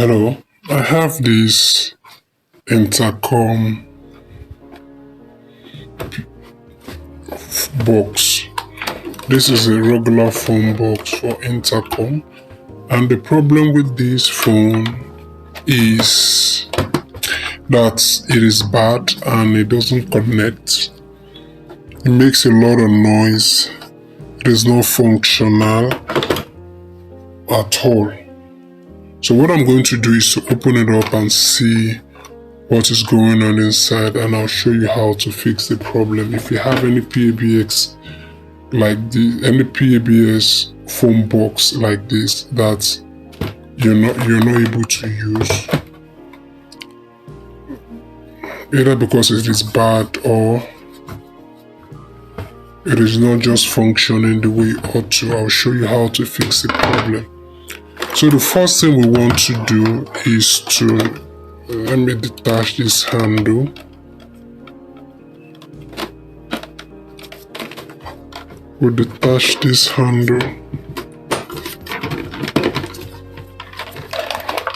Hello, I have this intercom box. This is a regular phone box for intercom, and the problem with this phone is that it is bad and it doesn't connect. It makes a lot of noise. It is not functional at all. So what I'm going to do is to open it up and see what is going on inside, and I'll show you how to fix the problem. If you have any PABX any PABS phone box like this that you're not able to use, either because it is bad or it is not just functioning the way it ought to, I'll show you how to fix the problem. So the first thing we want to do is to, let me detach this handle. We'll detach this handle.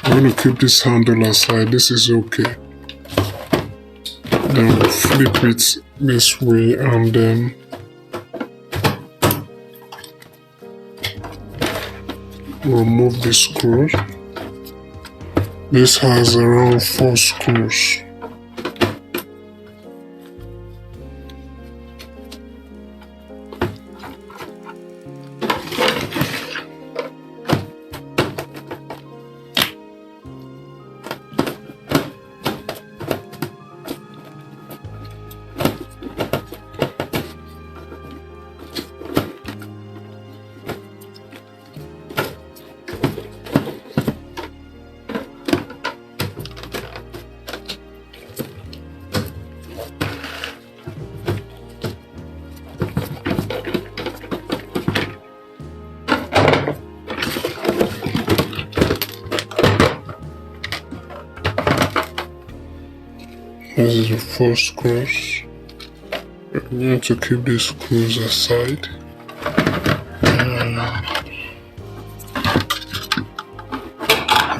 I'm going to keep this handle aside. This is okay. Then we'll flip it this way and then remove the screws. This has around 4 screws. This is the 4 screws. I'm going to keep these screws aside.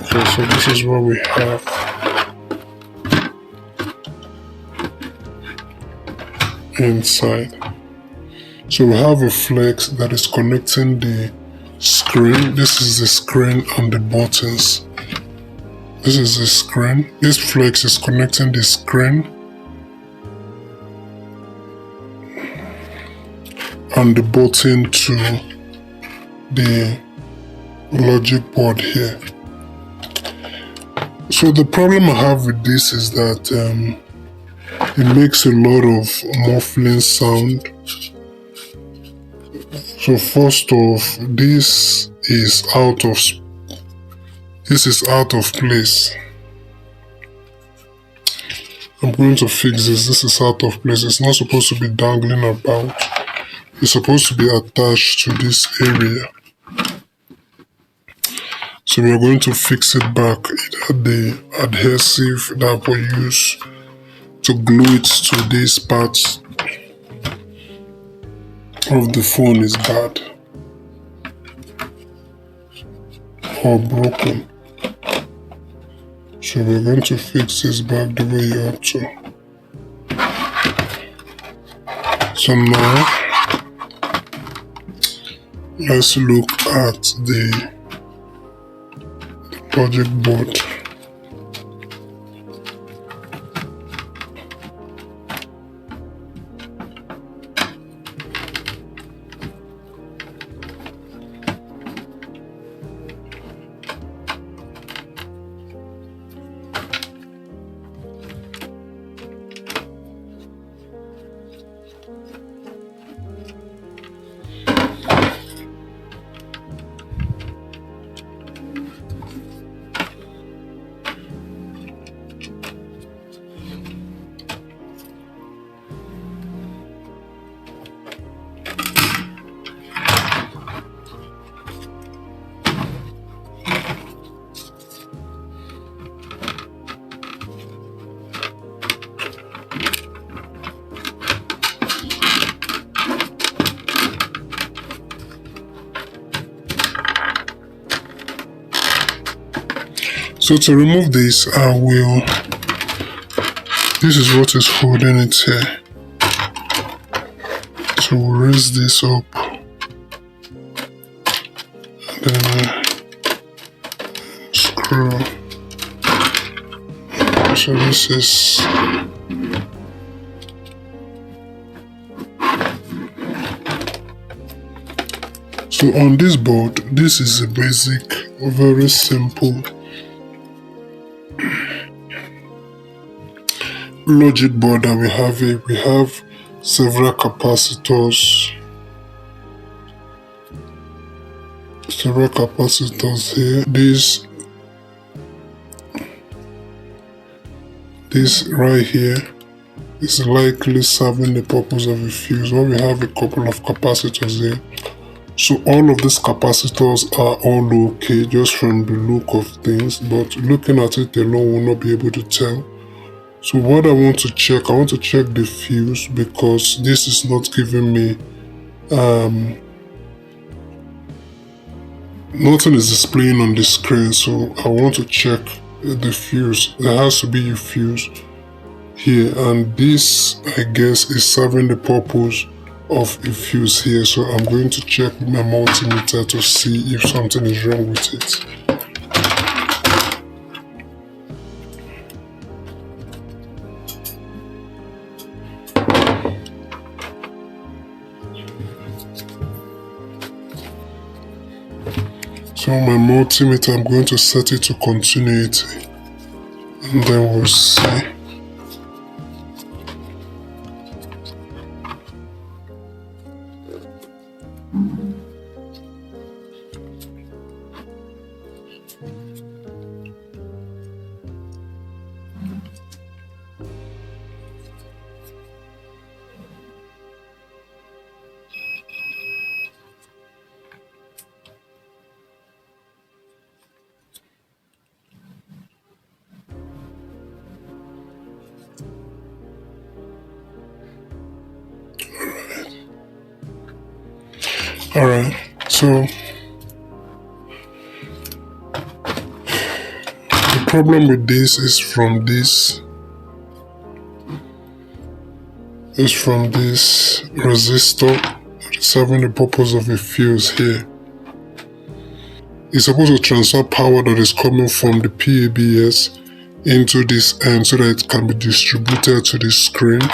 Okay, so this is what we have. Inside. So we have a flex that is connecting the screen. This is the screen and the buttons. This is the screen. This flex is connecting the screen and the button to the logic board here. So the problem I have with this is that it makes a lot of muffling sound. So first off, this is out of place. I'm going to fix this. This is out of place. It's not supposed to be dangling about. It's supposed to be attached to this area. So we are going to fix it back. The adhesive that we use to glue it to these parts of the phone is bad or broken. So we're going to fix this back the way you ought to. So now, let's look at the project board. So to remove this, this is what is holding it here. So we'll raise this up, and then screw. So this is so on this board, this is a basic, very simple logic board that we have here. We have several capacitors. Here. This right here is likely serving the purpose of a fuse. Well, we have a couple of capacitors here. So all of these capacitors are all okay just from the look of things, but looking at it alone will not be able to tell. So what I want to check the fuse, because this is not giving me nothing is displaying on the screen. So I want to check the fuse. There has to be a fuse here, and this, I guess, is serving the purpose of a fuse here. So I'm going to check with my multimeter to see if something is wrong with it. So my multimeter, I'm going to set it to continuity, and then we'll see. Alright, so the problem with this is from this resistor serving the purpose of a fuse here. It's supposed to transfer power that is coming from the PABS into this end so that it can be distributed to the screen.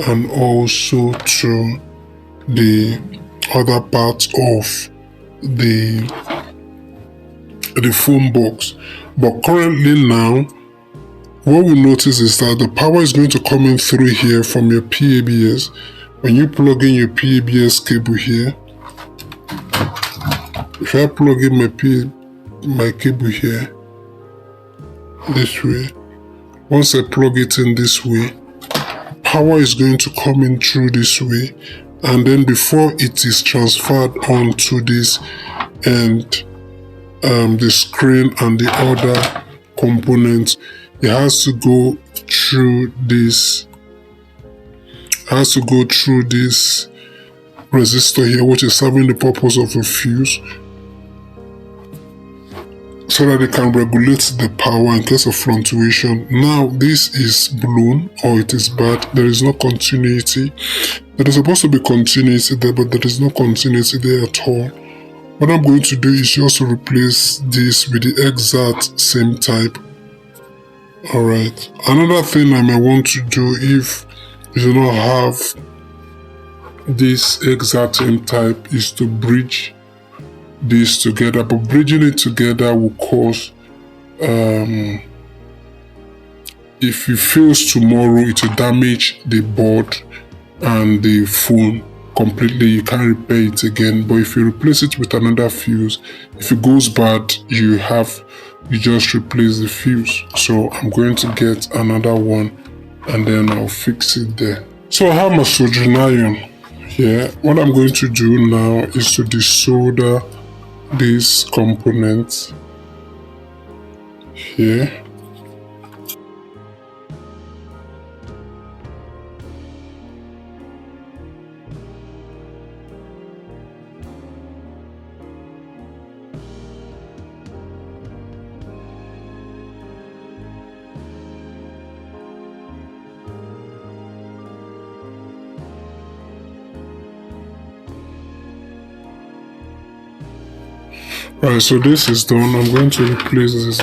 And also to the other part of the phone box. But currently now, what we notice is that the power is going to come in through here from your PABS. When you plug in your PABS cable here, if I plug in my cable here, this way, once I plug it in this way, power is going to come in through this way, and then before it is transferred onto this and the screen and the other components, it has to go through this. Resistor here, which is serving the purpose of a fuse, so that it can regulate the power in case of fluctuation. Now this is blown, or it is bad. There is no continuity. There is supposed to be continuity there, but there is no continuity there at all. What I'm going to do is just to replace this with the exact same type. Alright, another thing I may want to do, if you do not have this exact same type, is to bridge this together. But bridging it together will cause, if it fails tomorrow, it will damage the board and the phone completely. You can't repair it again. But if you replace it with another fuse, if it goes bad, you just replace the fuse. So I'm going to get another one and then I'll fix it there. So I have my soldering iron here. What I'm going to do now is to desolder these components here. Alright, so this is done. I'm going to replace this.